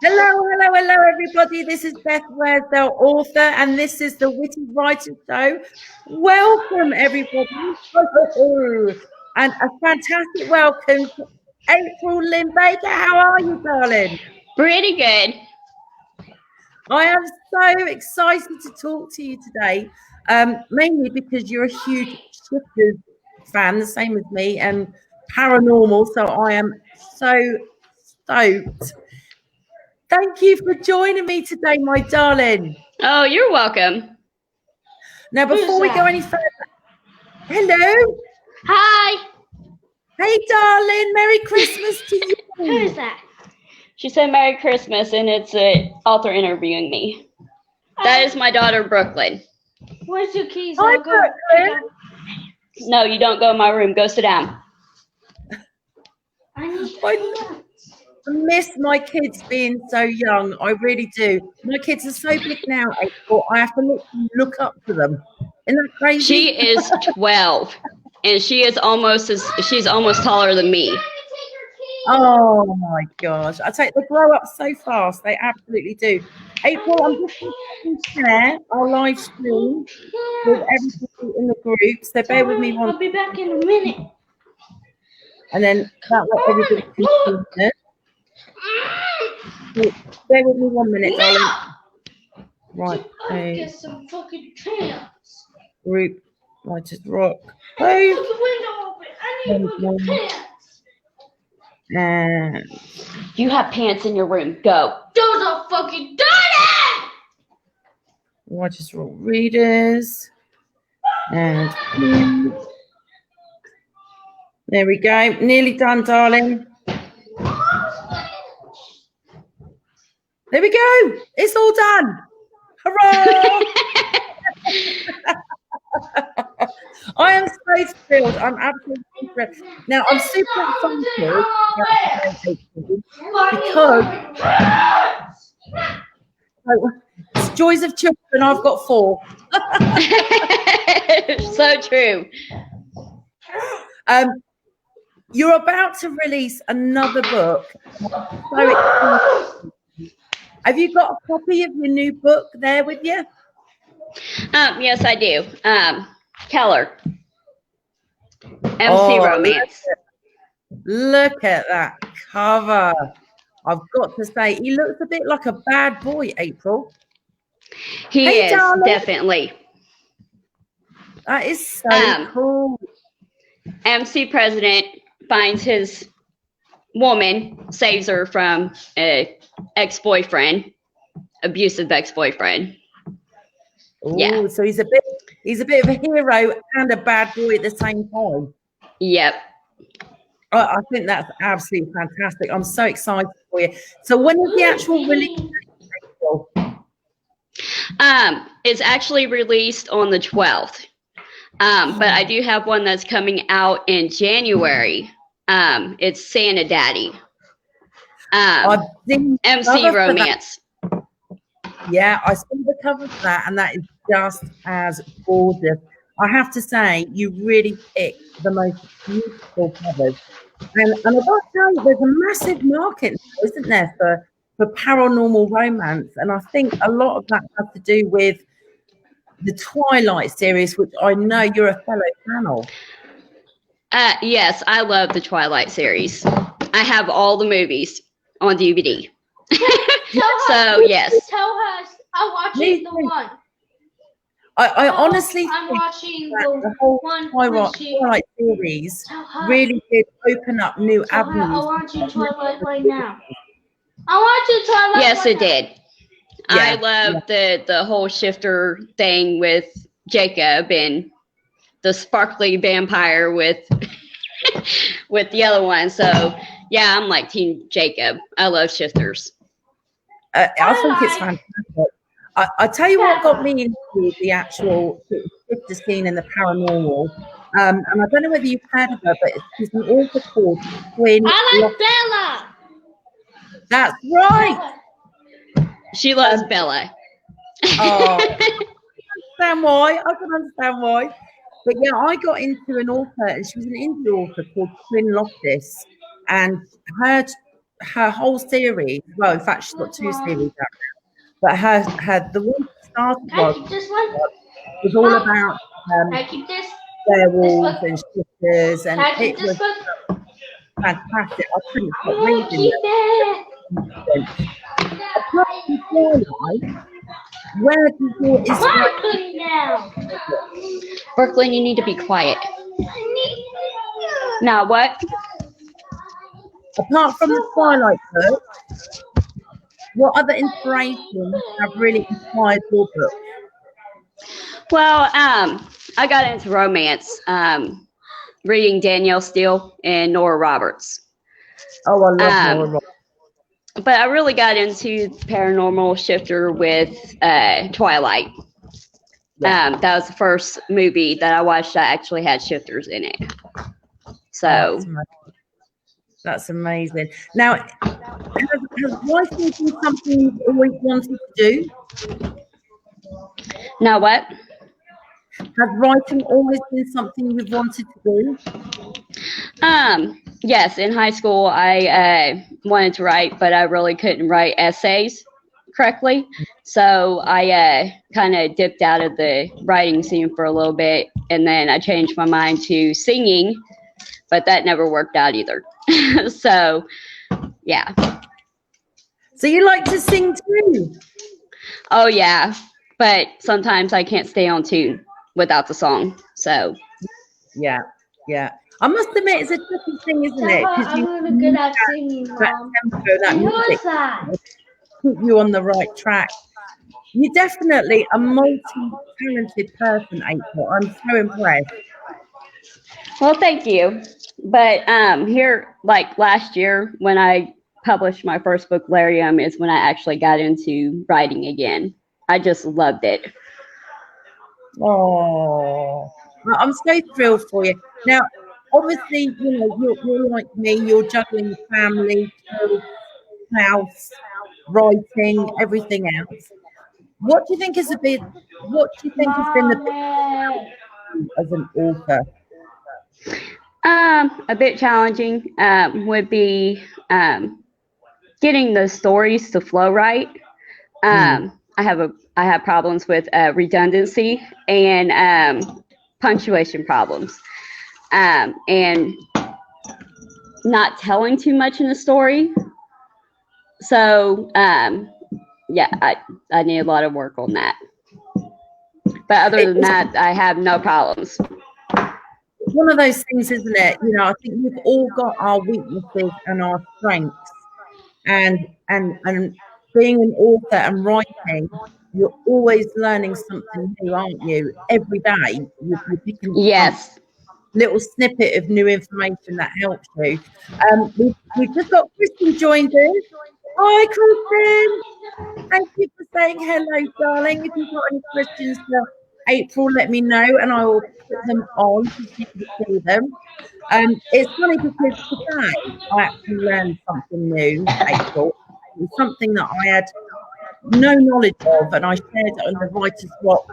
Hello, everybody. This is Beth Worsdell, author, and this is the Witty Writers Show. Welcome, everybody. And a fantastic welcome to April Lynn Baker. How are you, darling? Pretty good. I am so excited to talk to you today, mainly because you're a huge Shifters fan, the same as me, and paranormal, so I am so stoked. Thank you for joining me today, my darling. Oh, you're welcome. Now, before we go any further, hello. Hi. Hey, darling. Merry Christmas to you. Who's that? She said Merry Christmas, and it's an author interviewing me. That is my daughter, Brooklyn. Where's your keys? Hi, Brooklyn. No, you don't go in my room. Go sit down. I miss my kids being so young. I really do. My kids are so big now, April. I have to look up to them. Isn't that crazy? She is 12, and she's almost taller than me. Oh my gosh! I tell you, they grow up so fast. They absolutely do. April, I'm just going to share our live stream with everybody in the group. So bear with me one. I'll be back in a minute. And then that way everybody can see it. Bear with me 1 minute, darling. Right. Get some fucking pants. Group. I just rock. Put the window open. I need fucking pants. And You have pants in your room. Go. Those are fucking dirty. I just rock readers. And there we go. Nearly done, darling. There we go. It's all done. Hurrah! I am so thrilled. I'm absolutely thrilled. Now, I'm super excited because it's joys of children. I've got 4. So true. You're about to release another book. I'm so excited. Have you got a copy of your new book there with you? Yes, I do. Keller. MC Romance. Look at that cover. I've got to say, he looks a bit like a bad boy, April. He is, darling. definitely. That is so cool. MC President finds his woman, saves her from an ex-boyfriend, abusive ex-boyfriend. Ooh, yeah. So he's a bit of a hero and a bad boy at the same time. Yep. I think that's absolutely fantastic. I'm so excited for you. So when is the actual release? It's actually released on the 12th. But I do have one that's coming out in January. It's Santa Daddy. MC Romance. Yeah, I saw the cover for that, and that is just as gorgeous. I have to say, you really picked the most beautiful covers. And I've got to tell you, there's a massive market now, isn't there, for paranormal romance? And I think a lot of that has to do with the Twilight series, which I know you're a fellow fan of. Yes, I love the Twilight series. I have all the movies on DVD. So, yes. Tell her I'm watching the one. I honestly I'm think watching the whole Twilight series really did open up new avenues. I'm watching Twilight right now. I'm watching Twilight. Yes, it did. Yeah, I love the whole shifter thing with Jacob and the sparkly vampire with with the other one. So yeah, I'm like Team Jacob. I love shifters. I think it's fantastic. I tell you what got me into the actual shifter scene and the paranormal. And I don't know whether you've heard of her, but she's an author called Quinn. I like Bella. That's right. She loves Bella. Oh, I can understand why. But yeah, I got into an author, and she was an indie author called Quinn Loftus, and her her whole series. Well, in fact, she's got 2 series out now. But her the one that started Can I keep this one? was all about Can I keep this? werewolves and shifters, and Can I keep it this was one? fantastic. I couldn't I stop want to reading keep it. it. Apart from Twilight, where do your My inspiration? now. Brooklyn, you need to be quiet. Now what? Apart from the Twilight book, what other inspirations have really inspired your book? Well, I got into romance, reading Danielle Steele and Nora Roberts. Oh, I love Nora Roberts. But I really got into paranormal shifter with Twilight. Yeah. That was the first movie that I watched that actually had shifters in it. So that's amazing. Now, has writing been something you've always wanted to do? now what? Has writing always been something you've wanted to do? Yes, in high school I wanted to write, but I really couldn't write essays correctly. So I kind of dipped out of the writing scene for a little bit, and then I changed my mind to singing, but that never worked out either. So, yeah. So you like to sing too? Oh, yeah. But sometimes I can't stay on tune without the song. So, yeah. I must admit, it's a tricky thing, isn't it? Because I'm really good at singing, Mom. that music keep you on the right track. You're definitely a multi-talented person, April. I'm so impressed. well, thank you. But here, like last year, when I published my first book, Larium, is when I actually got into writing again. I just loved it. Oh, I'm so thrilled for you. Now, obviously, you're like me. You're juggling family, kids, house, writing, everything else. What do you think has been the big as an author? A bit challenging would be getting the stories to flow right. I have problems with redundancy and punctuation problems, and not telling too much in the story. So yeah, I need a lot of work on that. But other than that, I have no problems. One of those things, isn't it? I think we've all got our weaknesses and our strengths, and being an author and writing, you're always learning something new, aren't you? Every day, you're picking Yes. little snippet of new information that helps you. We've just got Kristen joined in. Hi, Kristen. Thank you for saying hello, darling. If you've got any questions for April, let me know, and I will put them on so you can see them. It's funny because today I actually learned something new, April. It was something that I had no knowledge of, and I shared it on the Writers Rock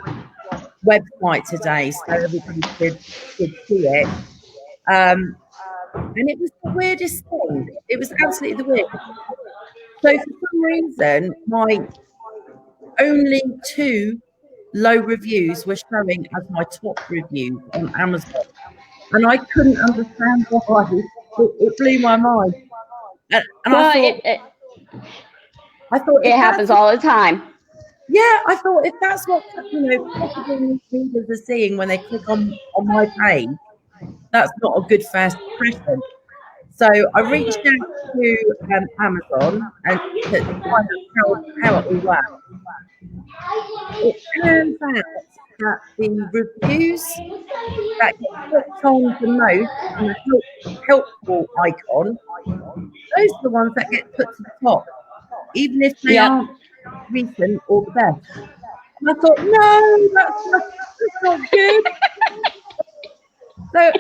website today, so everybody could see it. And it was the weirdest thing. It was absolutely the weirdest. So for some reason, my only 2 low reviews were showing as my top reviews on Amazon, and I couldn't understand why. It blew my mind. And Well, I thought it happens all the time. Yeah, I thought if that's what possible readers are seeing when they click on my page, that's not a good first impression. So I reached out to Amazon and to find out how it all works. It turns out that the reviews that get clicked on the most and the helpful icon, those are the ones that get put to the top, even if they aren't recent or the best. And I thought, no, that's not good. So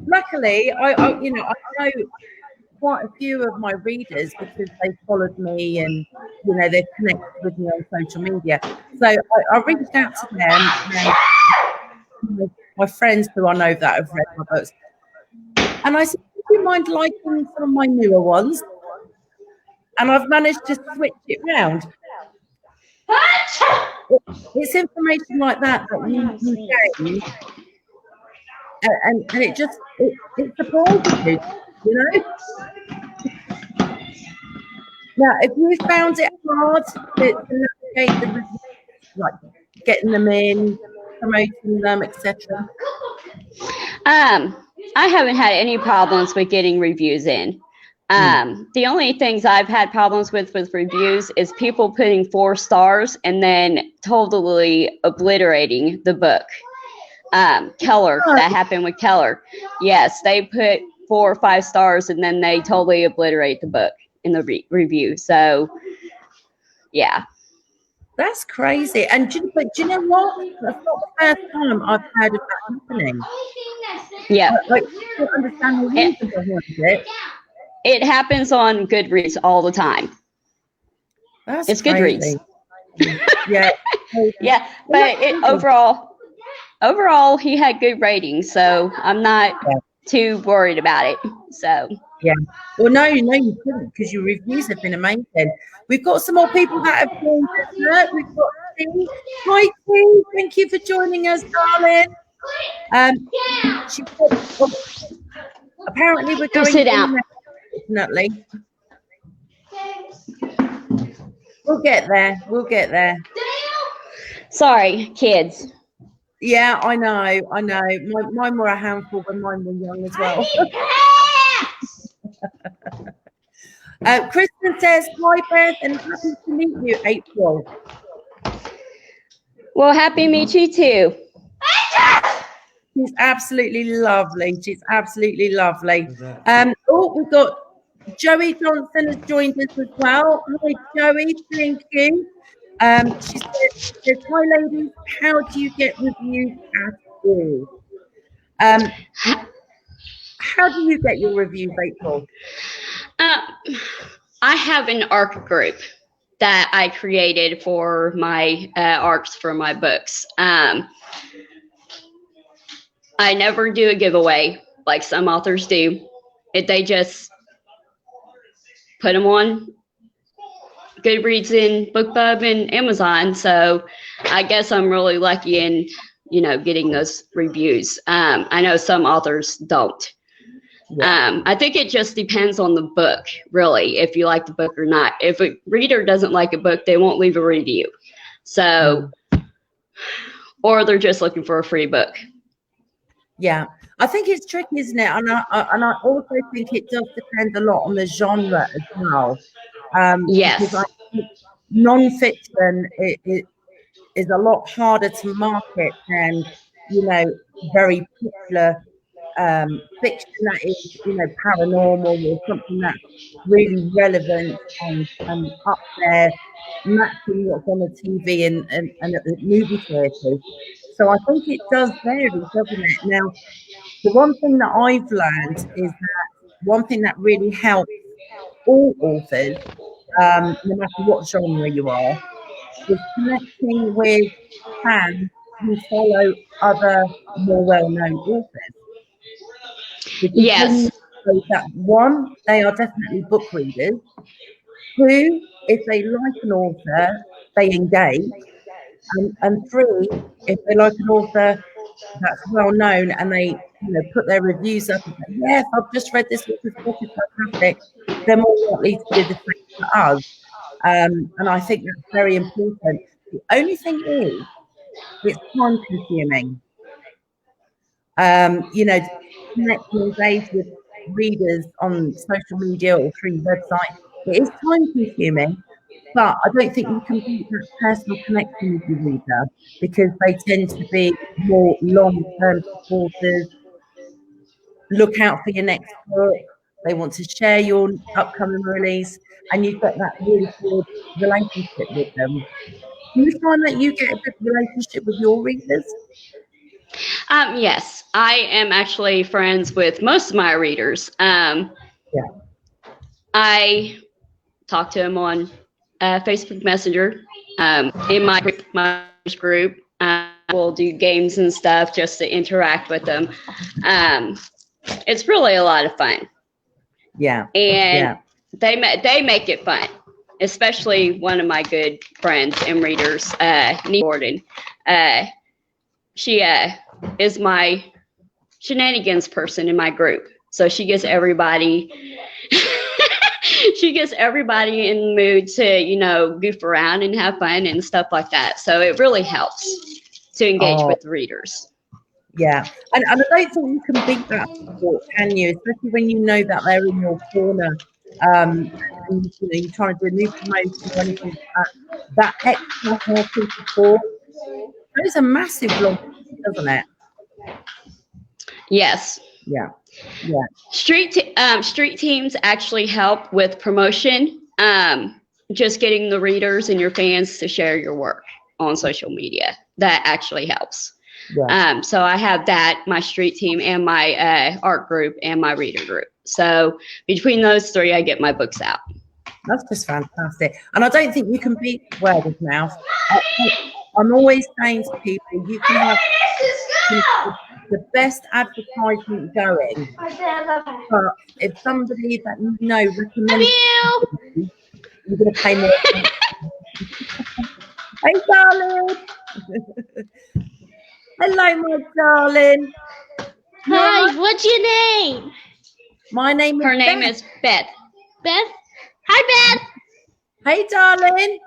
luckily, I know quite a few of my readers because they followed me and they've connected with me on social media. So I reached out to them and my friends who I know that have read my books, and I said, "Would you mind liking some of my newer ones? And I've managed to switch it round. It's information like that you gain, and it just it surprises you, you know. Now, if you found it hard to navigate the reviews, like getting them in, promoting them, etc. I haven't had any problems with getting reviews in. The only things I've had problems with reviews is people putting 4 stars and then totally obliterating the book. Keller, that happened with Keller. Yes, they put 4 or 5 stars and then they totally obliterate the book in the review. So, yeah. That's crazy. And do you know what? That's not the first time I've heard of that happening. Yeah. Like, I don't understand the reason behind it. It happens on Goodreads all the time. It's crazy. Goodreads. Yeah. Yeah, but overall, he had good ratings, so I'm not too worried about it. So. Yeah. Well, no, you couldn't, because your reviews have been amazing. We've got some more people that have joined us. We've got T. Hi, T. Thank you for joining us, darling. She said, apparently we're going sit down. Definitely. We'll get there. Sorry, kids. Yeah, I know. Mine were a handful when mine were young as well. Kristen says, hi, Beth, and happy to meet you, April. Well, happy to meet you too. She's absolutely lovely. We've got Joey Johnson has joined us as well. Hi, Joey. Thank you. She says, hi, ladies. How do you get reviews at all? How do you get your reviews, April? I have an ARC group that I created for my ARCs for my books. I never do a giveaway like some authors do. They just put them on Goodreads and BookBub and Amazon. So I guess I'm really lucky in, getting those reviews. I know some authors don't. Yeah. I think it just depends on the book, really, if you like the book or not. If a reader doesn't like a book, they won't leave a review. So, or they're just looking for a free book. Yeah, I think it's tricky, isn't it? And I also think it does depend a lot on the genre as well. Yes. Because I think non-fiction is a lot harder to market than, very popular fiction that is, paranormal or something that's really relevant and up there, matching what's on the TV and at the movie theatres. So I think it does vary, doesn't it? Now, the one thing that I've learned is that one thing that really helps all authors, no matter what genre you are, is connecting with fans who follow other more well-known authors. Because yes. That one, they are definitely book readers. 2, if they like an author, they engage. And 3, if they like an author that's well known and they put their reviews up and say, yes, I've just read this book, it's fantastic, they're more likely to do the same for us. And I think that's very important. The only thing is, it's time consuming. To connect and engage with readers on social media or through websites, it is time consuming, but I don't think you can beat that personal connection with your reader, because they tend to be more long-term supporters, look out for your next book, they want to share your upcoming release, and you've got that really good relationship with them. Do you find that you get a good relationship with your readers? Yes, I am actually friends with most of my readers. I talk to them on Facebook Messenger. In my group, we'll do games and stuff just to interact with them. It's really a lot of fun. Yeah. And they make it fun, especially one of my good friends and readers, Nina Gordon. She is my shenanigans person in my group. So she gets everybody she gets everybody in the mood to, you know, goof around and have fun and stuff like that. So it really helps to engage with readers. Yeah. And I don't think you can beat that support, can you? Especially when you know that they're in your corner. And you know, you're trying to do a new promotion or anything like that. That extra helping support. That is a massive loss, doesn't it? Yes. Yeah. Yeah. Street teams actually help with promotion. Just getting the readers and your fans to share your work on social media. That actually helps. Yeah. So I have that, my street team and my art group and my reader group. So between those three, I get my books out. That's just fantastic. And I don't think you can beat word of mouth. I'm always saying to people, you can have the best advertisement going. But if somebody that you know recommends you, you're going to pay more. Hey, darling. Hello, my darling. Hi, what's your name? My name is Her name is Beth. Beth? Hi, Beth. Hey, darling.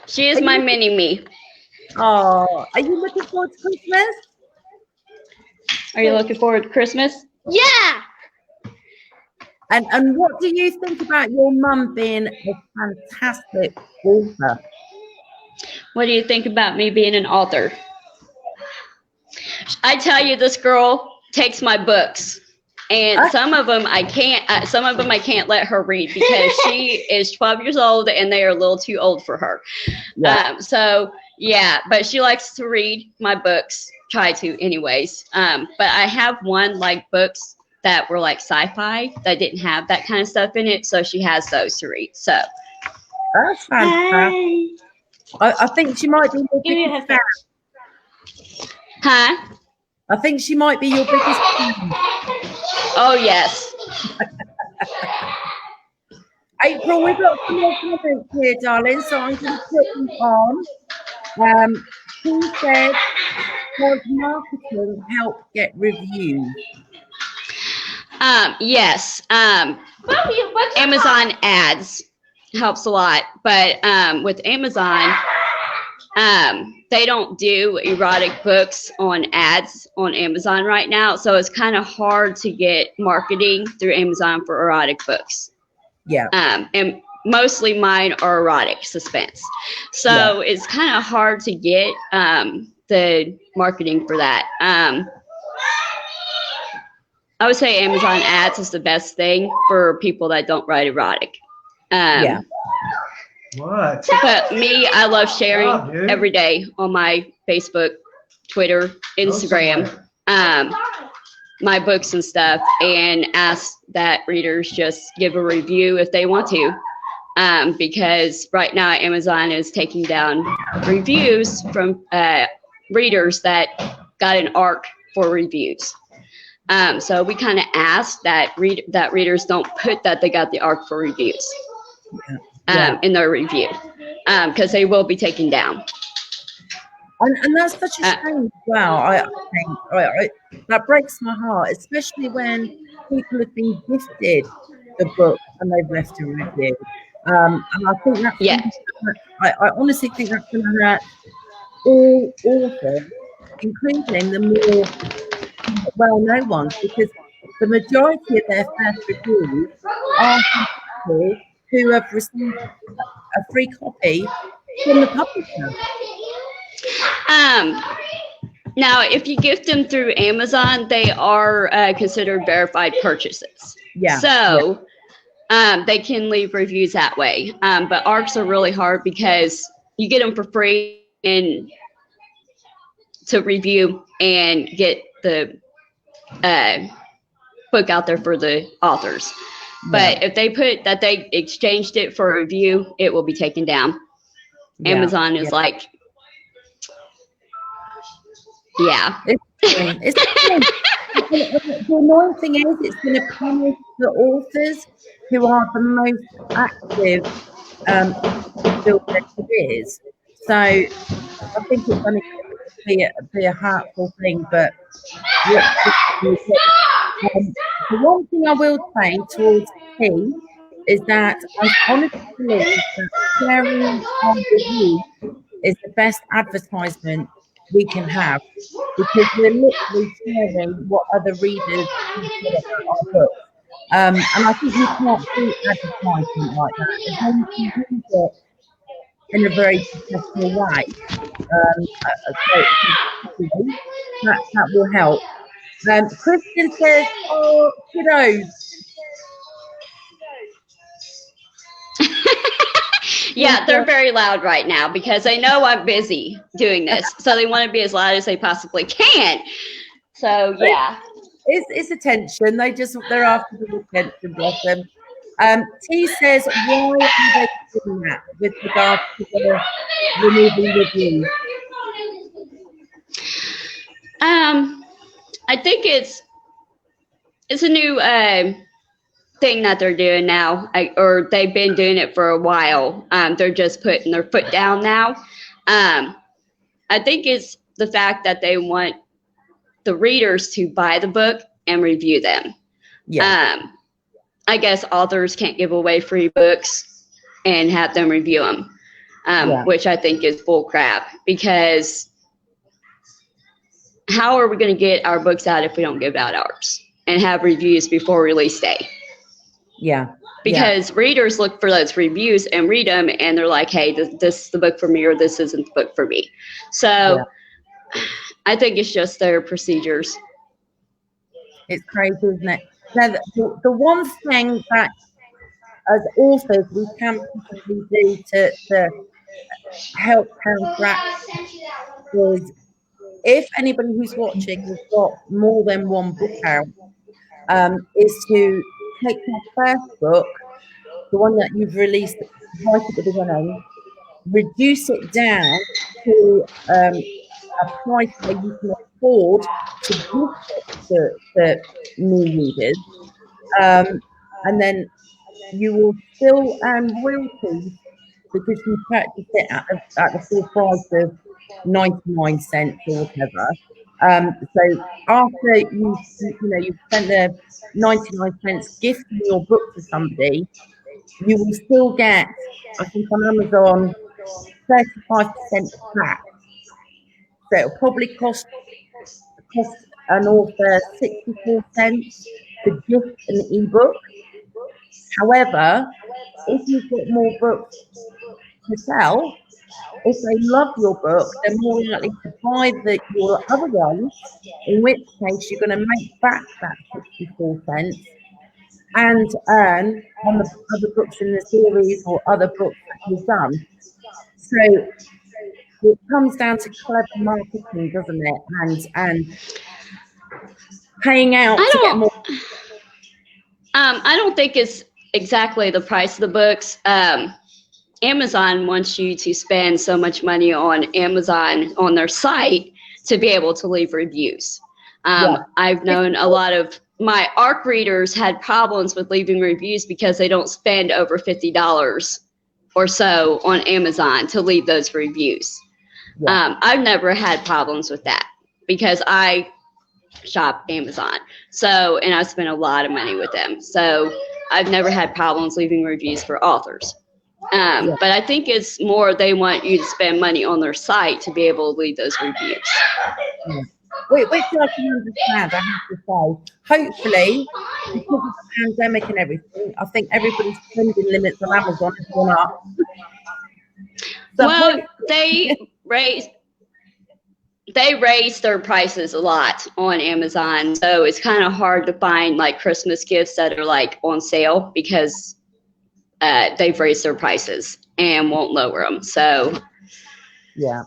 She is my mini-me. Oh, are you looking forward to Christmas? Are you looking forward to Christmas? Yeah. And what do you think about your mum being a fantastic author? What do you think about me being an author? I tell you, this girl takes my books, and some of them I can't. Some of them I can't let her read because she is 12 years old and they are a little too old for her. Yeah. So yeah, but she likes to read my books. Try to, anyways. But I have one like books that were like sci-fi that didn't have that kind of stuff in it, so she has those to read. So that's fantastic. I think she might be your biggest fan. Huh? I think she might be your biggest fan. Oh, yes. April, we've got some more comments here, darling, so I'm going to put them on. She said, does marketing help get reviews? Yes. Amazon ads helps a lot, but with Amazon, they don't do erotic books on ads on Amazon right now, so it's kind of hard to get marketing through Amazon for erotic books. Yeah. And mostly mine are erotic suspense, so it's kind of hard to get the marketing for that. I would say Amazon ads is the best thing for people that don't write erotic. What? But me, I love sharing every day on my Facebook, Twitter, Instagram, my books and stuff, and ask that readers just give a review if they want to. Because right now Amazon is taking down reviews from readers that got an ARC for reviews. So we kind of ask that readers don't put that they got the ARC for reviews. In their review, because they will be taken down. And that's such a shame as well. I think that breaks my heart, especially when people have been gifted the book and they've left a review. And I think that's I honestly think that's going to hurt all authors, including the more well-known ones, because the majority of their first reviews are people who have received a free copy from the publisher. Now, if you gift them through Amazon, they are considered verified purchases. Yeah. So they can leave reviews that way. But ARCs are really hard because you get them for free and to review and get the book out there for the authors. But if they put that they exchanged it for a review, it will be taken down. Amazon is like, it's The annoying thing is, it's going to punish the authors who are the most active to build their careers. So I think it's going to be a hurtful thing, but the one thing I will say towards T is that I honestly believe that sharing our review is the best advertisement we can have, because we're literally sharing what other readers feel about our books. And I think you can't do advertisement like that as long as you use it in a very professional way. That will help. Kristen says, "Oh, kiddos." Yeah, they're very loud right now because they know I'm busy doing this, so they want to be as loud as they possibly can. So yeah, it's attention. They're after the attention, bless them. T says, "Why are they doing that with regards to the removing reviews?" I think it's a new thing that they're doing now, or they've been doing it for a while. They're just putting their foot down now. I think it's the fact that they want the readers to buy the book and review them. Yeah. I guess authors can't give away free books and have them review them, which I think is bull crap, because how are we going to get our books out if we don't give out ours and have reviews before release day? Yeah. Because readers look for those reviews and read them, and they're like, hey, this is the book for me, or this isn't the book for me. So I think it's just their procedures. It's crazy, isn't it? Now, the one thing that as authors we can possibly do to help counteract is, if anybody who's watching has got more than one book out, is to take your first book, the one that you've released right at the beginning, reduce it down to a price where you can afford to give it to new readers, and then you will still earn royalties because you purchased it at the full price of 99 cents or whatever. So after you've spent the 99 cents gifting your book to somebody, you will still get, I think on Amazon, 35% back. So it'll probably cost an author 64 cents to gift an ebook. However, if you've got more books to sell, if they love your book, they're more likely to buy your other ones, in which case you're going to make back that 64 cents and earn on the other books in the series or other books that you've done. So it comes down to clever marketing, doesn't it? And paying out to get more. I don't think it's exactly the price of the books. Amazon wants you to spend so much money on Amazon on their site to be able to leave reviews. I've known a lot of my ARC readers had problems with leaving reviews because they don't spend over $50 or so on Amazon to leave those reviews. I've never had problems with that because I shop Amazon. So, and I spend a lot of money with them. So I've never had problems leaving reviews for authors. But I think it's more they want you to spend money on their site to be able to leave those reviews. Which I can understand, I have to say. Hopefully, because of the pandemic and everything, I think everybody's spending limits on Amazon has gone up. So well, they raised their prices a lot on Amazon, so it's kind of hard to find like Christmas gifts that are like on sale because they've raised their prices and won't lower them. So yeah,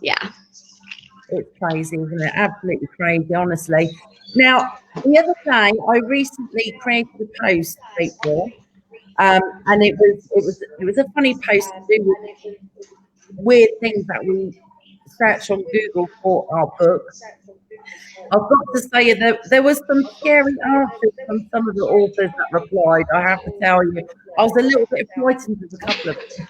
it's crazy, isn't it? Absolutely crazy, honestly. Now, the other day, I recently created a post, April, and it was a funny post to do with weird things that we search on Google for our books. I've got to say that there was some scary answers from some of the authors that replied. I have to tell you, I was a little bit frightened with a couple of them.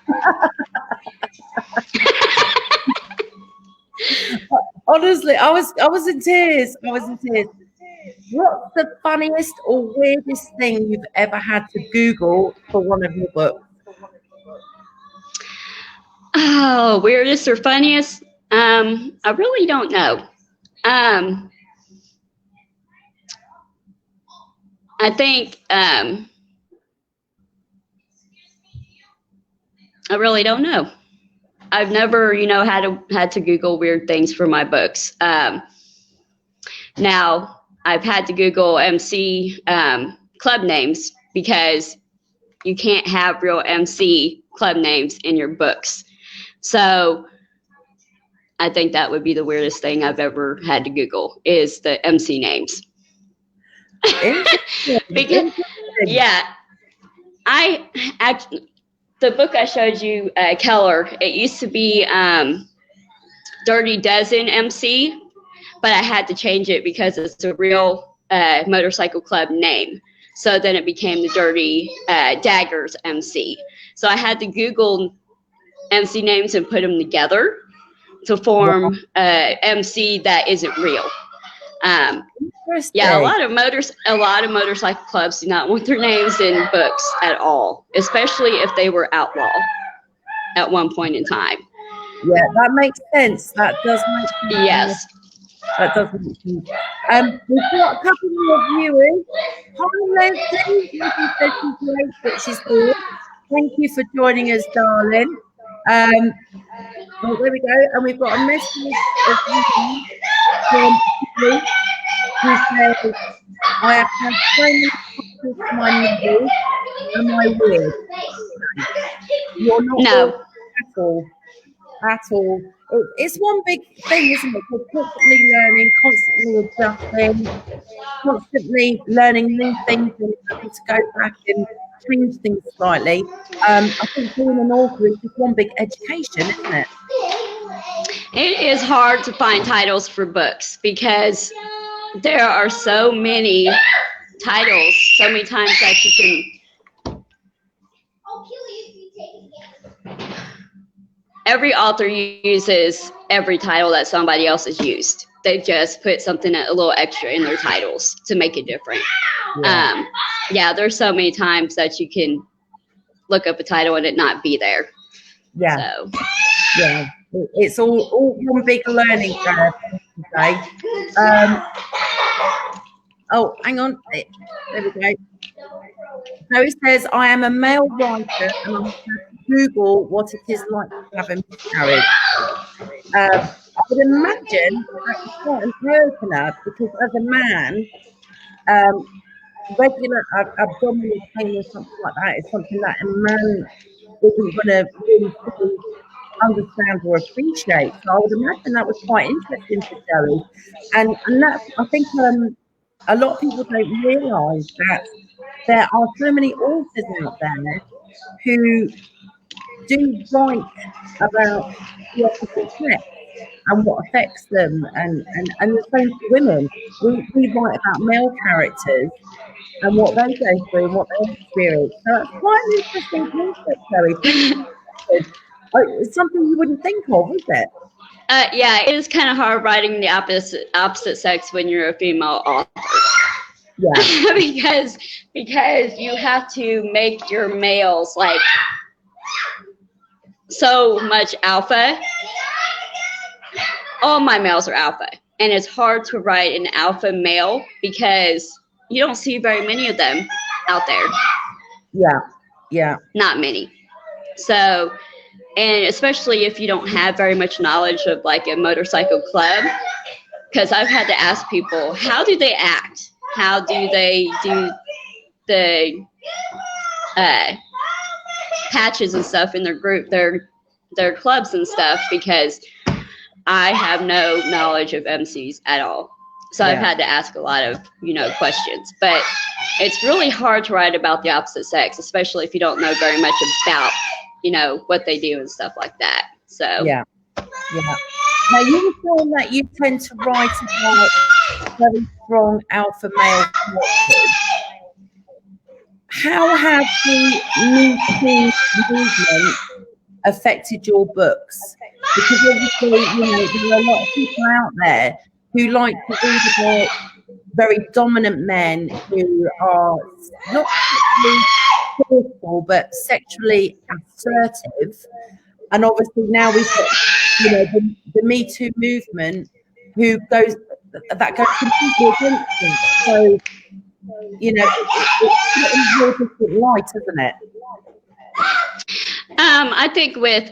Honestly, I was in tears. I was in tears. What's the funniest or weirdest thing you've ever had to Google for one of your books? Oh, weirdest or funniest? I really don't know. I think I really don't know. I've never, had to Google weird things for my books. Now I've had to Google MC club names because you can't have real MC club names in your books. So I think that would be the weirdest thing I've ever had to Google is the MC names. Because, yeah, I actually, the book I showed you, Keller, it used to be Dirty Dozen MC, but I had to change it because it's a real motorcycle club name. So then it became the Dirty Daggers MC. So I had to Google MC names and put them together to form MC that isn't real. Yeah, a lot of motorcycle clubs do not want their names in books at all, especially if they were outlaw at one point in time. Yeah, that makes sense. That does make sense. Yes. That does make sense. We've got a couple more viewers. Hi, Leslie. Leslie said she's great, but she's here. Thank you for joining us, darling. Well, there we go. And we've got a message from Lee, who says, I have had so many copies of my novels. Am I weird? You're not weird at all. It's one big thing, isn't it? We're constantly learning, constantly adjusting, constantly learning new things and having to go back and change things slightly. I think being an author is just one big education, isn't it? It is hard to find titles for books because there are so many titles, so many times that you can. Every author uses every title that somebody else has used. They just put something a little extra in their titles to make it different. Yeah, there's so many times that you can look up a title and it not be there. Yeah. So. Yeah. It's all one big learning curve, okay? Oh, hang on. There we go. So it says, I am a male writer and I have to Google what it is like to have a miscarriage. I would imagine that's quite an opener because as a man, regular abdominal pain or something like that is something that a man isn't going to really fully understand or appreciate. So I would imagine that was quite interesting for Joey. And that's, I think a lot of people don't realise that there are so many authors out there who do write about the opposite sex and what affects them, and the same for women. We write about male characters and what they go through and what they experience. So it's quite an interesting concept, Terry. It's something you wouldn't think of, is it? Yeah, it is kind of hard writing the opposite sex when you're a female author. Yeah. because you have to make your males like so much alpha. All my males are alpha, and it's hard to write an alpha male because you don't see very many of them out there. Yeah. Not many. So, and especially if you don't have very much knowledge of like a motorcycle club, because I've had to ask people, how do they act? How do they do the patches and stuff in their group, their clubs and stuff, because I have no knowledge of MCs at all. So I've had to ask a lot of, questions. But it's really hard to write about the opposite sex, especially if you don't know very much about, what they do and stuff like that. So yeah. Now you were saying that you tend to write about very strong alpha male characters. How has the Me Too movement affected your books? Because obviously, you know, there are a lot of people out there who like to read about very dominant men who are not sexually forceful but sexually assertive. And obviously now we've got, you know, the Me Too movement who goes completely against it. So, you know, it's put in a very different light, isn't it? I think with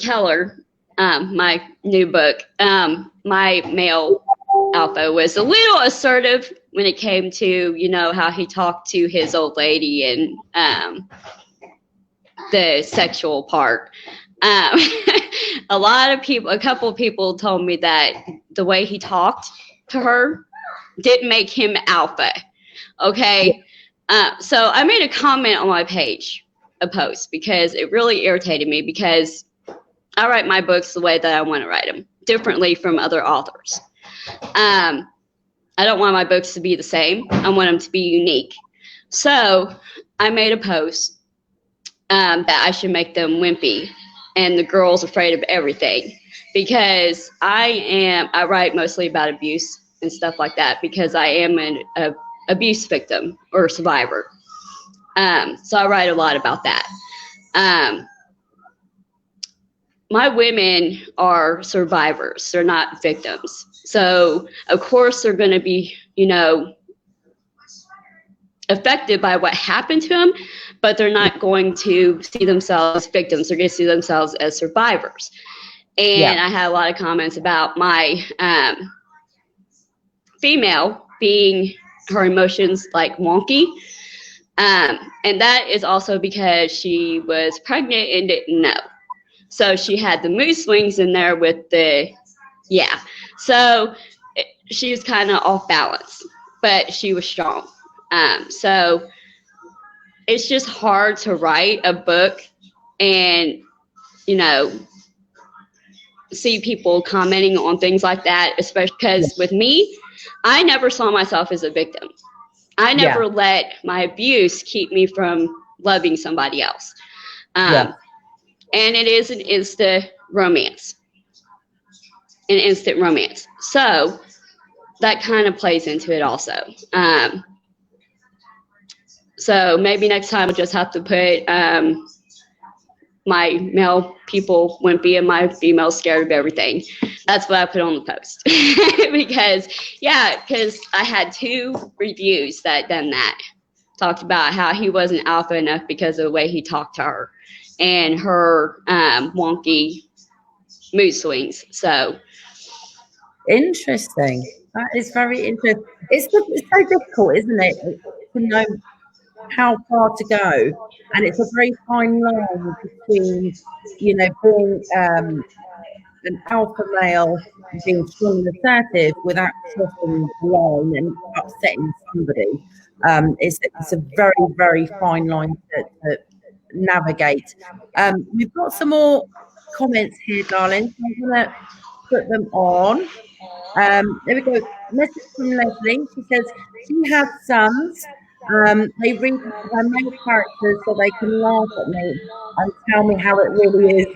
Keller, my new book, my male alpha was a little assertive when it came to, you know, how he talked to his old lady and the sexual part. A couple of people told me that the way he talked to her didn't make him alpha. Okay. So I made a comment on my page, a post, because it really irritated me, because I write my books the way that I want to write them, differently from other authors. I don't want my books to be the same. I want them to be unique. So I made a post that I should make them wimpy and the girl's afraid of everything, because I write mostly about abuse and stuff like that, because I am an abuse victim or survivor. So I write a lot about that. My women are survivors. They're not victims. So of course they're going to be, you know, affected by what happened to them, but they're not going to see themselves as victims. They're going to see themselves as survivors. And I had a lot of comments about my female being her emotions like wonky. And that is also because she was pregnant and didn't know. So she had the mood swings in there with so she was kind of off balance, but she was strong. So it's just hard to write a book and, you know, see people commenting on things like that, especially because with me, I never saw myself as a victim. I never let my abuse keep me from loving somebody else. And it is an instant romance. So that kind of plays into it also. So maybe next time I'll just have to put my male people wimpy and my female scared of everything. That's what I put on the post. because I had 2 reviews that done that. Talked about how he wasn't alpha enough because of the way he talked to her and her wonky mood swings. So interesting. That is very interesting. It's so difficult, isn't it, to know how far to go, and it's a very fine line between, you know, being an alpha male, being strong and assertive without crossing the line and upsetting somebody. It's a very, very fine line to navigate. We've got some more comments here, darling. So I'm going to put them on. There we go. Message from Leslie. She says she has sons. They read their main characters so they can laugh at me and tell me how it really is.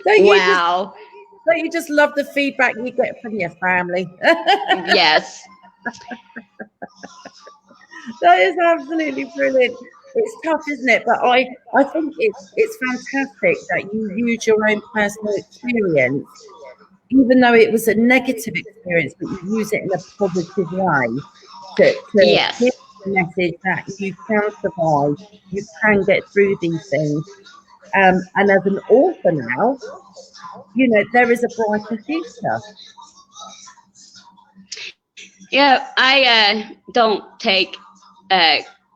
Don't you just love the feedback you get from your family? Yes. That is absolutely brilliant. It's tough, isn't it? But I think it's fantastic that you use your own personal experience, even though it was a negative experience, but you use it in a positive way to Yes. give the message that you can survive, you can get through these things. And as an author now, you know, there is a brighter future. Yeah, I don't take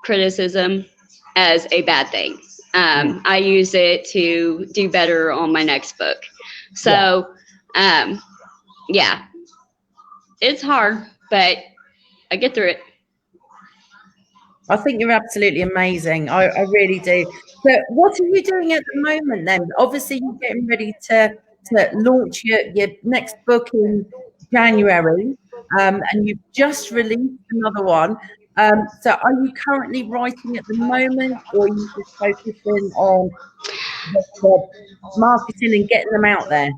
criticism as a bad thing. I use it to do better on my next book. So, it's hard, but I get through it. I think you're absolutely amazing. I really do. So what are you doing at the moment then? Obviously, you're getting ready to to launch your next book in January, and you've just released another one. So are you currently writing at the moment, or are you just focusing on the marketing and getting them out there?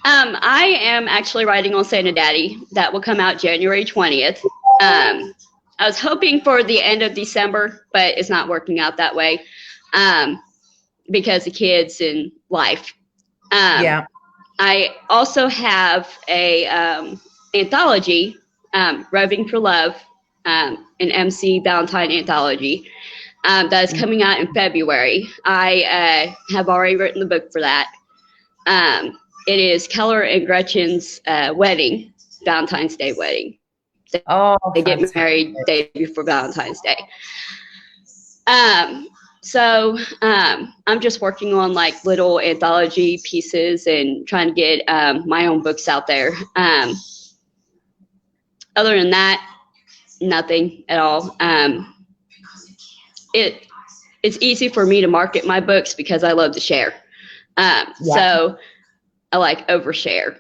I am actually writing on Santa Daddy. That will come out January 20th. I was hoping for the end of December, but it's not working out that way because of kids and life. Yeah. I also have a anthology, Roving for Love, an MC Valentine anthology that is coming out in February. I have already written the book for that. It is Keller and Gretchen's wedding, Valentine's Day wedding. They get married the day before Valentine's Day. So I'm just working on like little anthology pieces and trying to get my own books out there. Other than that, nothing at all. It's easy for me to market my books because I love to share. So I like overshare,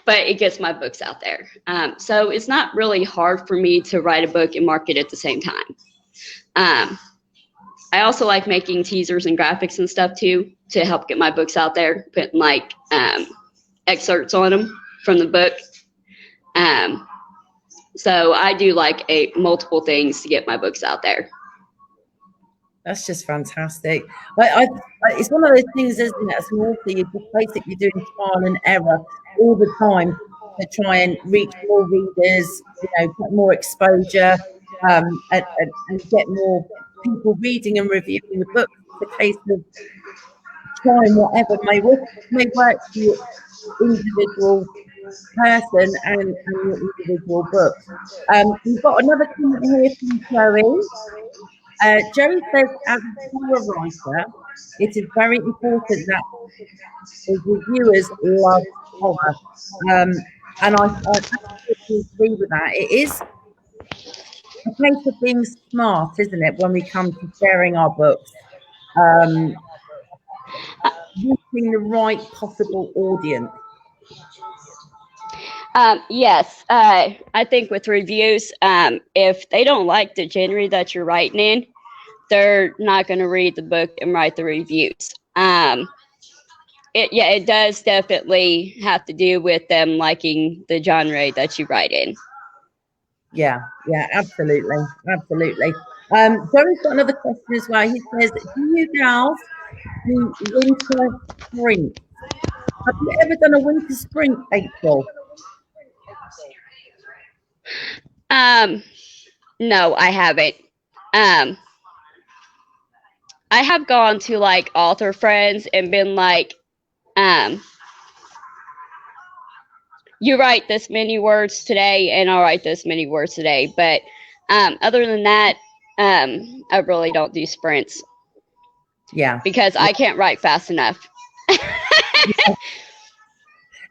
but it gets my books out there. So it's not really hard for me to write a book and market at the same time. I also like making teasers and graphics and stuff too to help get my books out there, putting like excerpts on them from the book. So I do like multiple things to get my books out there. That's just fantastic. It's one of those things, isn't it? As an author, you're just basically doing trial and error all the time to try and reach more readers, get more exposure, and get more people reading and reviewing the book. It's a case of trying whatever may work for your individual person and your individual book. We've got another comment here from Chloe. Joey says, as a horror writer, it is very important that the reviewers love horror. And I absolutely agree with that. It is a case of being smart, isn't it, when we come to sharing our books? Reaching the right possible audience. Yes, I think with reviews, if they don't like the genre that you're writing in, they're not going to read the book and write the reviews. It does definitely have to do with them liking the genre that you write in. Yeah, absolutely. Joey's got another question as well. He says, do you gals do winter sprint? Have you ever done a winter sprint, April? No, I haven't. I have gone to like author friends and been like, you write this many words today and I'll write this many words today. But other than that, I really don't do sprints. Yeah. Because I can't write fast enough.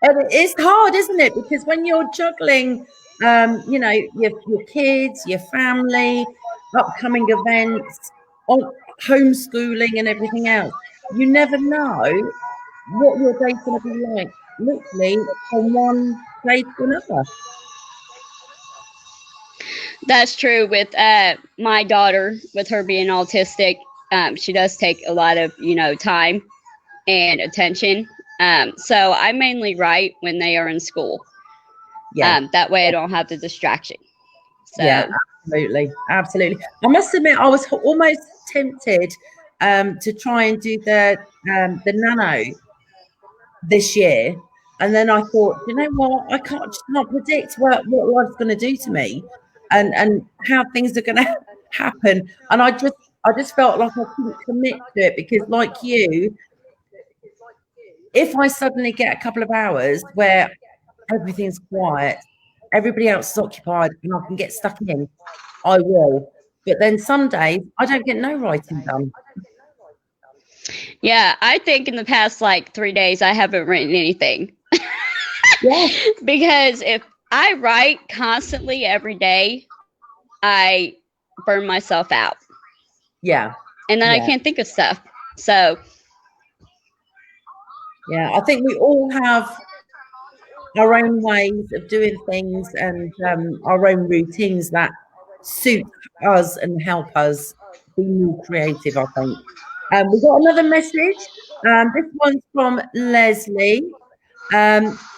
And it's hard, isn't it? Because when you're juggling, your kids, your family, upcoming events, homeschooling and everything else, you never know what your day's going to be like, literally from one day to another. That's true with my daughter, with her being autistic. She does take a lot of, time and attention. So I mainly write when they are in school. Yeah. That way I don't have the distraction. So. Yeah, absolutely. I must admit, I was almost tempted to try and do the nano this year, and then I thought, you know what, I can't predict what life's going to do to me, and how things are going to happen, and I just felt like I couldn't commit to it because, like you, if I suddenly get a couple of hours where everything's quiet, everybody else is occupied, and I can get stuck in, I will. But then some days I don't get no writing done. Yeah, I think in the past 3 days I haven't written anything. Yeah. Because if I write constantly every day, I burn myself out. Yeah. And then I can't think of stuff. So Yeah, I think we all have our own ways of doing things and our own routines that suit us and help us be more creative, I think. We got another message. This one's from Leslie.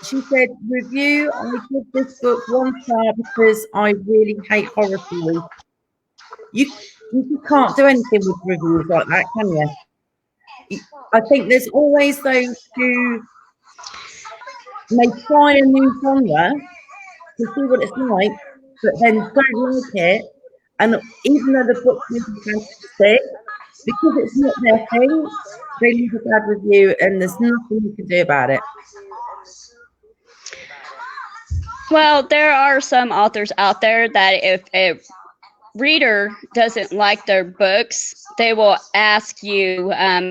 She said, review, I give this book 1 star because I really hate horror stories. You can't do anything with reviews like that, can you? I think there's always those who may try a new genre to see what it's like, but then don't like it. And even though the book may be fantastic, because it's not their thing, they leave a bad review, and there's nothing you can do about it. Well, there are some authors out there that if a reader doesn't like their books, they will ask you,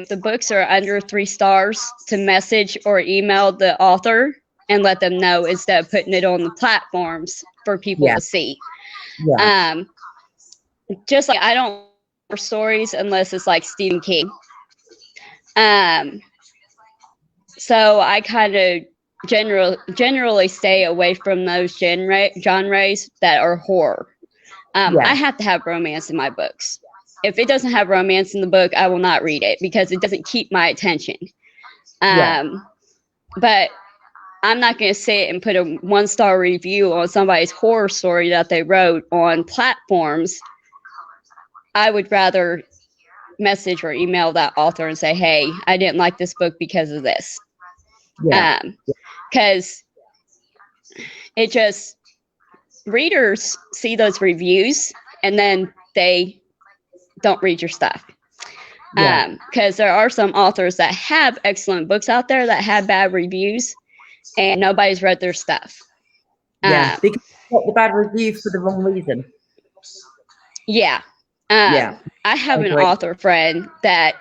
the books are under 3 stars, to message or email the author and let them know instead of putting it on the platforms for people to see. Yeah. Just like I don't read stories unless it's like Stephen King. So I kind of generally stay away from those genres that are horror. I have to have romance in my books. If it doesn't have romance in the book, I will not read it because it doesn't keep my attention. But I'm not going to sit and put a 1-star review on somebody's horror story that they wrote on platforms. I would rather message or email that author and say, hey, I didn't like this book because of this. Because it just, readers see those reviews and then they don't read your stuff. Because there are some authors that have excellent books out there that have bad reviews and nobody's read their stuff. Because you got the bad review for the wrong reason. I have an author friend that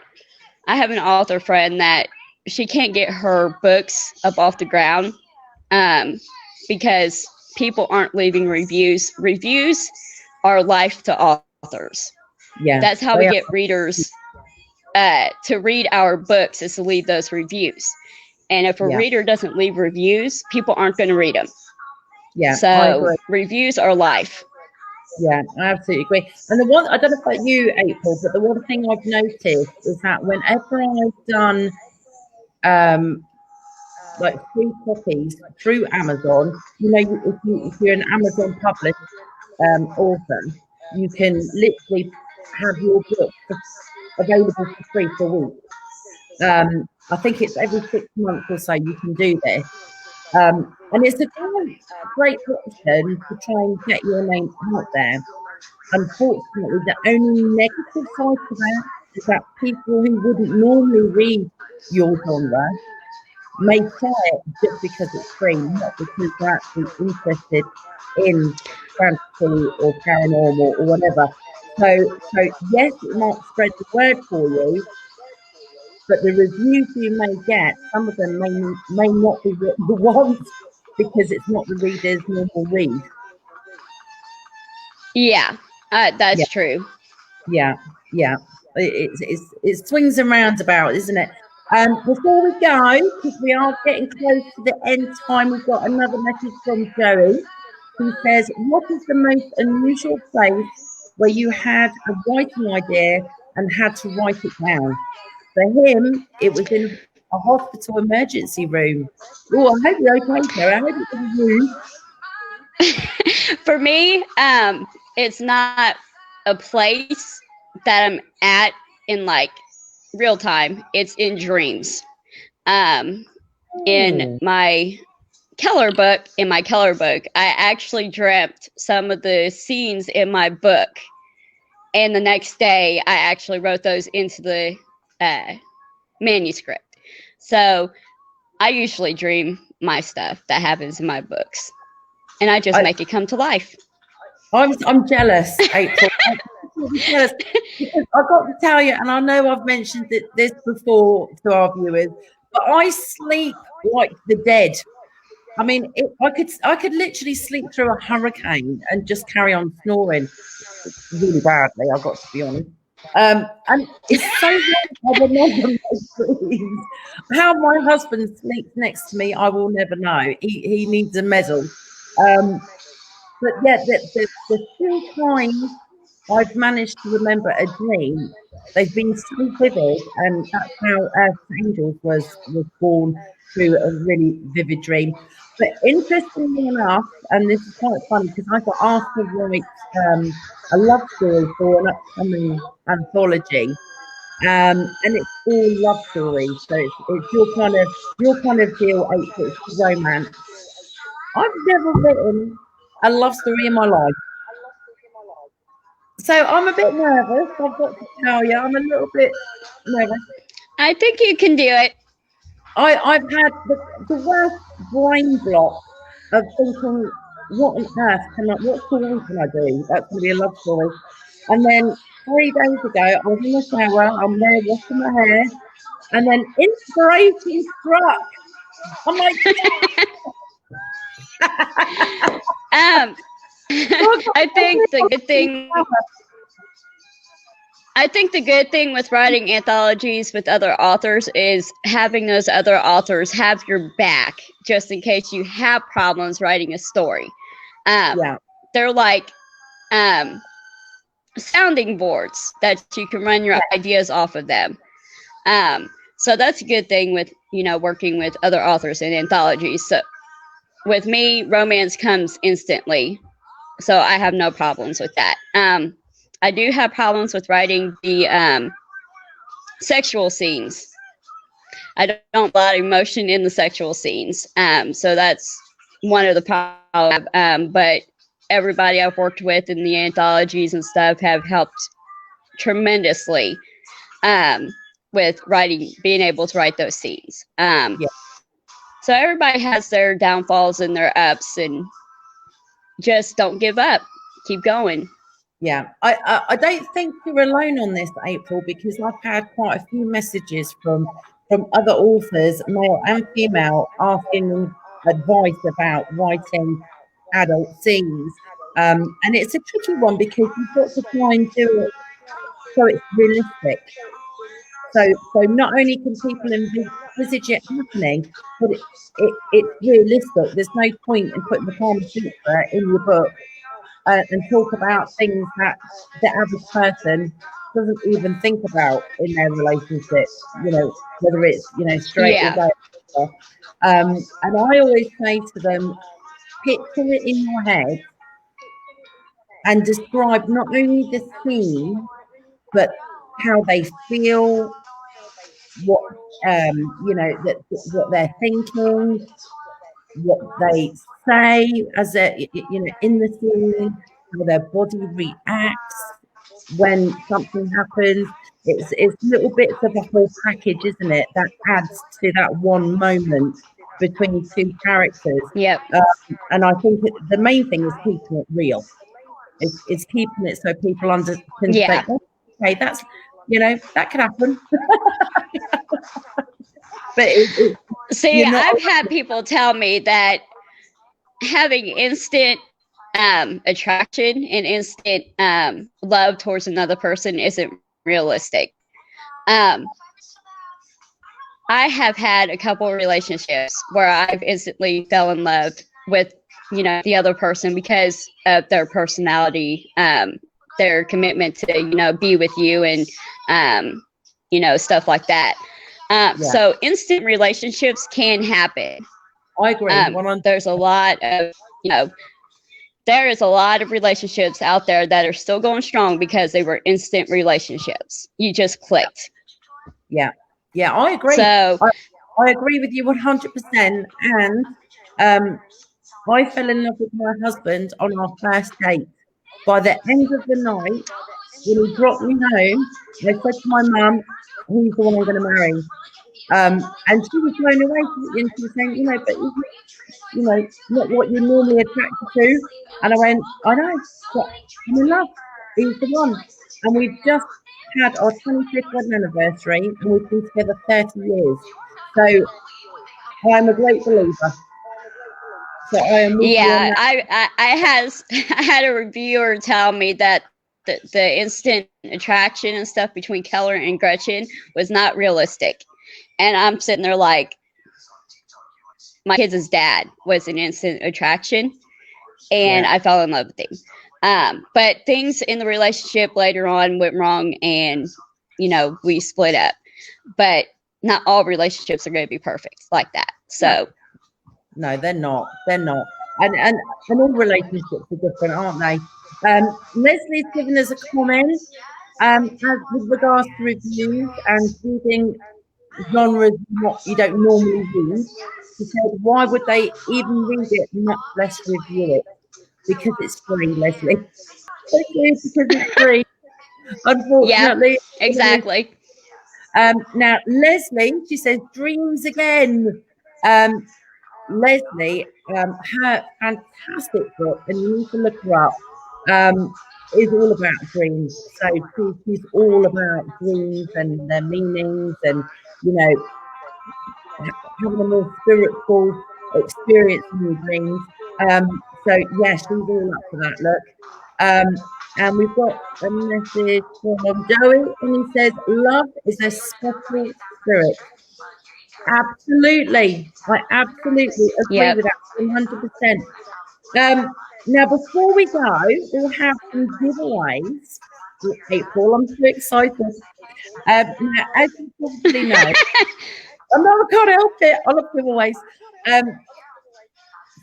she can't get her books up off the ground because people aren't leaving reviews. Reviews are life to authors. That's how we get readers to read our books, is to leave those reviews. And if a reader doesn't leave reviews, people aren't going to read them. So reviews are life. Yeah, I absolutely agree. And the one, I don't know about you, April, but the one thing I've noticed is that whenever I've done like free copies through Amazon, you know, if you're an Amazon published author, you can literally have your book available for free for a week. I think it's every 6 months or so you can do this. And it's a great option to try and get your name out there. Unfortunately, the only negative side to that is that people who wouldn't normally read your genre may try it just because it's free, not because they're actually interested in fantasy or paranormal or whatever. So yes, it might spread the word for you, but the reviews you may get, some of them may not be what you want because it's not the reader's normal read. That's true. It swings and roundabouts, isn't it? Before we go, because we are getting close to the end time, we've got another message from Joey, who says, what is the most unusual place where you had a writing idea and had to write it down? For him, it was in a hospital emergency room. Oh, I hope you're okay, Joey. I hope it's in a room. For me, it's not a place that I'm at in like real time. It's in dreams. In my Keller book, I actually dreamt some of the scenes in my book, and the next day I actually wrote those into the manuscript. So I usually dream my stuff that happens in my books, and I just make it come to life. I'm jealous, April. I'm jealous because I've got to tell you, and I know I've mentioned this before to our viewers, but I sleep like the dead. I mean, I could literally sleep through a hurricane and just carry on snoring really badly. I've got to be honest. And it's so weird. I remember my dreams. How my husband sleeps next to me, I will never know. He needs a medal. But yeah, the few times I've managed to remember a dream, they've been so vivid, and that's how Earth Angels was born through a really vivid dream. But interestingly enough, and this is quite funny because I got asked to write a love story for an upcoming anthology, and it's all love stories. So it's your kind of deal, April. It's romance. I've never written a love story in my life. So I'm a bit nervous. I've got to tell you, I'm a little bit nervous. I think you can do it. I've had the worst brain block of thinking, what on earth what story can I do? That's going to be a love story. And then 3 days ago, I was in the shower, I'm there washing my hair, and then inspiration struck. I'm like, I think the good thing. I think the good thing with writing anthologies with other authors is having those other authors have your back just in case you have problems writing a story. yeah, They're like sounding boards that you can run your ideas off of them. So that's a good thing with, working with other authors in anthologies. So with me, romance comes instantly. So I have no problems with that. I do have problems with writing the sexual scenes. I don't a lot of emotion in the sexual scenes. So that's one of the problems. But everybody I've worked with in the anthologies and stuff have helped tremendously with being able to write those scenes. So everybody has their downfalls and their ups, and just don't give up. Keep going. yeah. I don't think you're alone on this, April, because I've had quite a few messages from other authors, male and female, asking advice about writing adult scenes. And it's a tricky one because you've got to try and do it so it's realistic. So not only can people envisage it happening, but it's realistic. There's no point in putting the Kama Sutra in your book and talk about things that the average person doesn't even think about in their relationship, whether it's, straight or gay. And I always say to them, picture it in your head and describe not only the scene, but how they feel, what what they're thinking, what they say as in the scene, how their body reacts when something happens. It's little bits of a whole package, isn't it, that adds to that one moment between two characters. Yep. And I think the main thing is keeping it real. It's keeping it so people can say, oh, okay, that's that could happen. But see, I've had people tell me that having instant attraction and instant love towards another person isn't realistic. I have had a couple of relationships where I've instantly fell in love with the other person because of their personality, their commitment to be with you, and stuff like that. So instant relationships can happen. I agree. There's a lot of there is a lot of relationships out there that are still going strong because they were instant relationships. You just clicked. Yeah, I agree. So I agree with you 100%. And I fell in love with my husband on our first date. By the end of the night, when he dropped me home, I said to my mum, he's the one I'm going to marry. And she was blown away, and she was saying, but not what you're normally attracted to. And I went, I know, but I'm in love. He's the one. And we've just had our 25th wedding anniversary, and we've been together 30 years. So I'm a great believer. So I am. Yeah, I had a reviewer tell me that the instant attraction and stuff between Keller and Gretchen was not realistic. And I'm sitting there like, my kids' dad was an instant attraction, and I fell in love with him. But things in the relationship later on went wrong, and we split up. But not all relationships are going to be perfect like that. So no, they're not. They're not. And all relationships are different, aren't they? Leslie's given us a comment as with regards to reviews and reading genres you don't normally read. She said, why would they even read it, much less review it? Because it's free, Leslie. Because it's free, unfortunately. Yeah, exactly. Now, Leslie, she says, dreams again. Leslie, her fantastic book, and you need to look her up, is all about dreams. So she's all about dreams and their meanings and, having a more spiritual experience in your dreams. So yeah, she's all up for that. Look, and we've got a message from Joey, and he says, "Love is a special spirit." Absolutely, I absolutely agree with that 100%. Now, before we go, we'll have some giveaways. April, I'm so excited. Now, as you probably know. I can't help it. I love giveaways.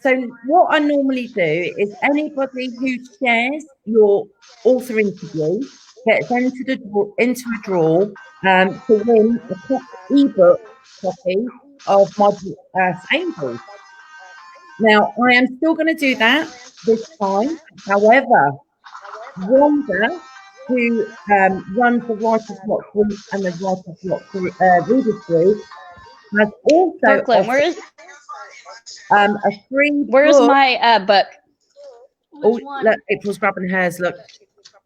So what I normally do is anybody who shares your author interview gets entered into a draw to win a ebook copy of my Angels. Now, I am still going to do that this time. However, Wanda, who runs the Writers Block Group and the Writers Block Readers Group, has also Brooklyn, where is a free where's book. my book? Oh, look, April's grabbing hers. Look,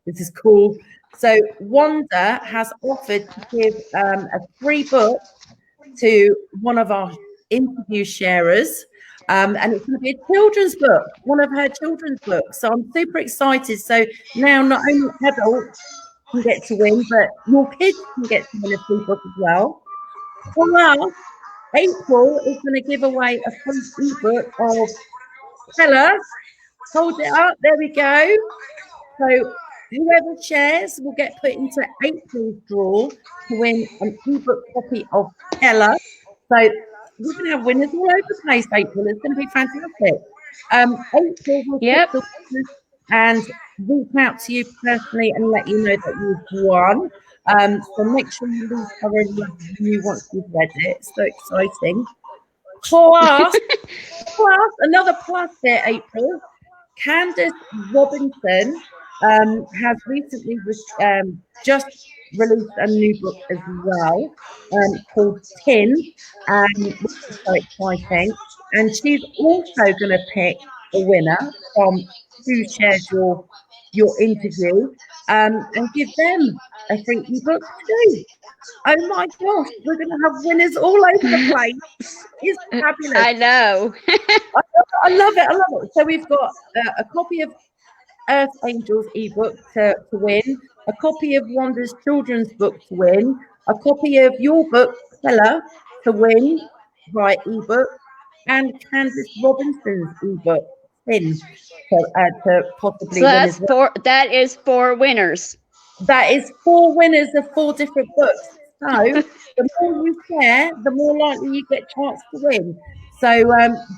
this is cool. So Wanda has offered to give a free book to one of our interview sharers. And it's going to be a children's book, one of her children's books. So I'm super excited. So now not only adults can get to win, but your kids can get to win a free book as well. Plus, April is going to give away a free ebook of Keller. Hold it up. There we go. So whoever shares will get put into April's draw to win an ebook copy of Keller. So we're going to have winners all over the place, April. It's going to be fantastic. April will pick the winners and reach out to you personally and let you know that you've won. So make sure you leave her a review once you've read it. It's so exciting. Plus, another plus there, April. Cadance Robinson has recently just released a new book as well called Tin, which is so exciting. And she's also going to pick a winner from who shares your interview and give them a free ebook too. Oh my gosh, we're going to have winners all over the place. It's fabulous. I know. I love it. I love it. So we've got a copy of Earth Angels ebook to win, a copy of Wanda's children's book to win, a copy of your book, Keller, to win by ebook, and Cadance Robinson's ebook, Tin, to possibly win as well. That is 4 winners. That is 4 winners of 4 different books. So the more you share, the more likely you get a chance to win. So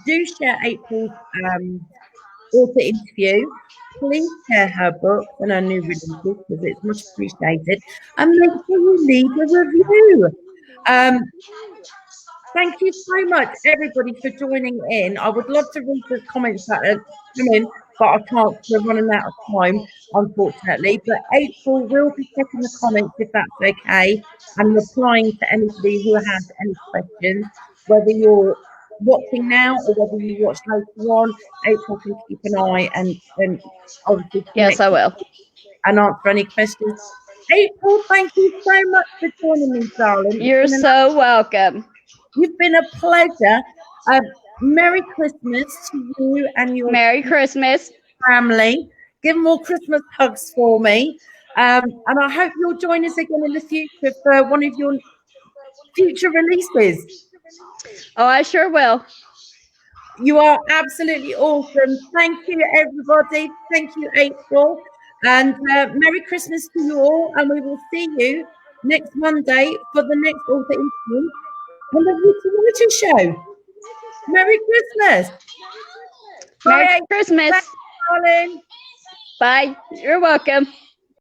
do share April's author interview. Please share her book and her new releases because it's much appreciated. And make sure you leave a review. Thank you so much, everybody, for joining in. I would love to read the comments that are coming, but I can't. We're running out of time, unfortunately. But April will be checking the comments if that's okay and replying to anybody who has any questions, whether you're watching now or whether you watch later on. April can keep an eye and obviously yes, I will, and answer any questions. April, thank you so much for joining me, darling. You're so welcome. You've been a pleasure. Merry Christmas to you and your Merry Christmas family. Give them all Christmas hugs for me. And I hope you'll join us again in the future for one of your future releases. Oh, I sure will. You are absolutely awesome. Thank you, everybody. Thank you, April. And Merry Christmas to you all. And we will see you next Monday for the next author interview on the Witty Writers Show. Merry Christmas. Merry Bye, Christmas. Thanks, darling. Bye. You're welcome.